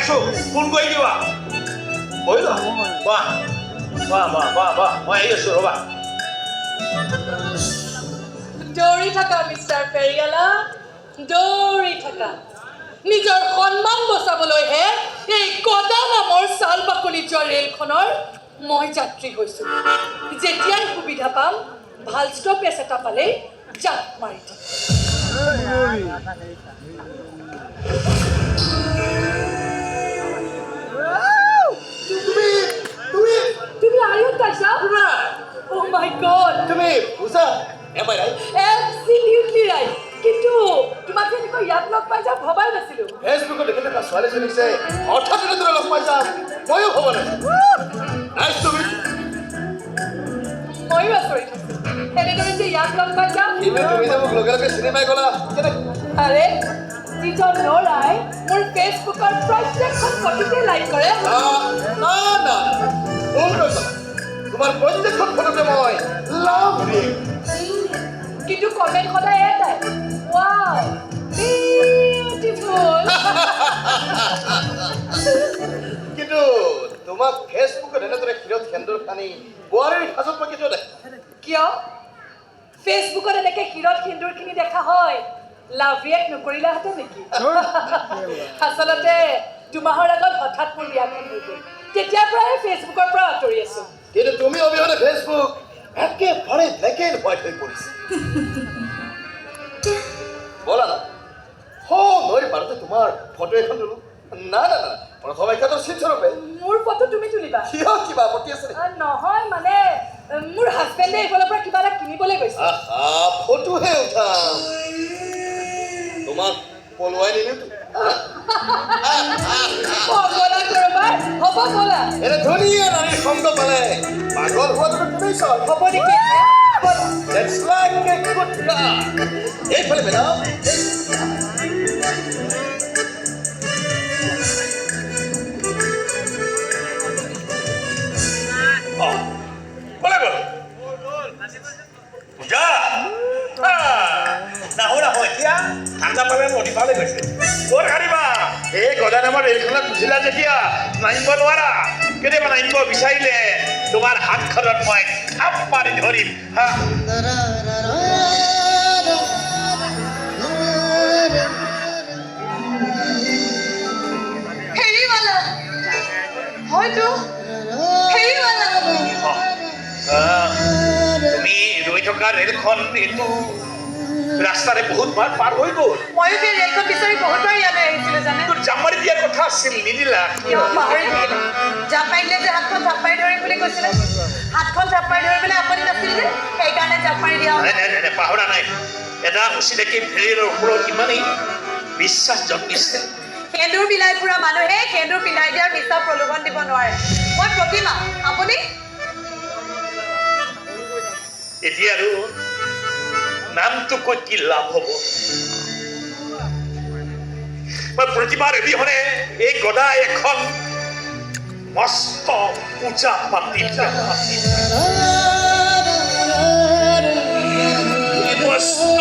আছো ফোন কৰি দিবা বহিল বাহ বাহ বাহ বাহ বাহ মই আহি আছো ৰবা দৌৰি থাকা মিষ্টাৰ পেৰিয়ালা দৌৰি থাকা নিজৰ সন্মান বচাবলৈহে এই কদা নামৰ চাল বাকলি যোৱা ৰেলখনৰ মই যাত্ৰী হৈছোঁ যেতিয়াই সুবিধা পাম ভাল ষ্টপেজ এটা পালেই জাপ মাৰি দিম তুমি আয়ত পাইছা Oh my God! তুমি বুজা এম আই ৰাইট Absolutely right! কিন্তু তোমাক যে এনেকৈ ইয়াত লগ পাই যাম ভবাই নাছিলোঁ ফেচবুকত দেখি থকা ছোৱালী চলিছে হঠাৎ এনেদৰে লগ পাই যাম ময়ো ভবা নাই নাইচ টু মিট ময়ো আচৰিত হৈছোঁ এনেদৰে যে ইয়াত লগ পাই যাম কিন্তু তুমি যে মোক লগে লগে চিনেমাই গ'লা আৰে যিজন ল'ৰাই মোৰ ফেচবুকৰ প্ৰত্যেকখন ফটোতে লাইক কৰে না না ভুল কৈছা তোমাৰ প্ৰত্যেকখন ফটোতে মই লাভ দিম কিন্তু কমেণ্ট সদায় এটাই ৱাও বিউটিফুল কিন্তু তোমাক ফেচবুকত এনেদৰে ক্ষীৰত সেন্দুৰ সানি বোৱাৰীৰ সাজত মই কেতিয়াও দেখা কিয় ফেচবুকত এনেকৈ ক্ষীৰত সেন্দুৰখিনি দেখা হয় লাভ ৰিয়েক্ট নকৰিলাহেঁতেন নেকি আচলতে দুমাহৰ আগত হঠাৎ মোৰ বিয়াখন হৈ গ'ল তেতিয়াৰ পৰাই ফেচবুকৰ পৰা আঁতৰি আছোঁ কিন্তু তুমি অবিহনে ফেচবুক একেবাৰে ব্লেক এণ্ড হোৱাইট হৈ পৰিছে বলা না নৈৰ পাৰতে তোমাৰ ফটো এখন তোলো না না না প্ৰথম একেবাৰে চিনস্বৰূপে মোৰ ফটো তুমি তুলিবা কিয় কিবা আপত্তি আছে নহয় মানে মোৰ হাজবেণ্ডে এইফালৰ পৰা কিবা এটা কিনিবলৈ গৈছে ফটোহে উঠাম তোমাক পলুৱাই নিনিতো বলা কৰবাৰ হ'ব বলা এনে ধুনীয়া নাৰীৰ সংগ পালে পাগল হোৱাটো তুমি চল হ'ব নেকি Let's like a good car. এইফালে বেলাও বলা গ'ল পূজা নাহো এতিয়া ঠাণ্ডা পালে নদী পালে গৈছে ক'ত হাৰিবা এই গদা নামৰ ৰেলখনত উঠিলা যেতিয়া নামিব নোৱাৰা কেতিয়াবা নামিব বিচাৰিলে তোমাৰ হাতখনত মই থাপ মাৰি ধৰিম হেৰিৱালা হয়তো হেৰিৱালা তুমি ৰৈ থকা ৰেলখন এইটো ৰাস্তাৰে বহুতবাৰ পাৰ হৈ গ'ল ময়ো সেই ৰেলখন বিচাৰি বহুতবাৰ ইয়ালৈ আহিছিলোঁ জানে তোৰ জাপ মাৰি দিয়াৰ কথা আছিল নিদিলা কিয় পাহৰি থাকিলে জাপ মাৰিলে যে হাতখন জাপ মাৰি ধৰিম বুলি কৈছিলে হাতখন জাপ মাৰি ধৰিবলৈ আপত্তি নাছিল যে সেইকাৰণে জাপ মাৰি দিয়া নাই পাহৰা নাই এটা অচিনাকি ভেৰিৰ ওপৰত ইমানেই বিশ্বাস জন্মিছে সেন্দুৰ বিলাই ফুৰা মানুহে সেন্দুৰ পিন্ধাই দিয়াৰ মিছা প্ৰলোভন দিব নোৱাৰে মই প্ৰতিমা আপুনি এতিয়া আৰু নামটো কৈ কি লাভ হ'ব মই প্ৰতিমাৰ অবিহনে এই গদা এখন মস্ত পূজা পাতি মস্ত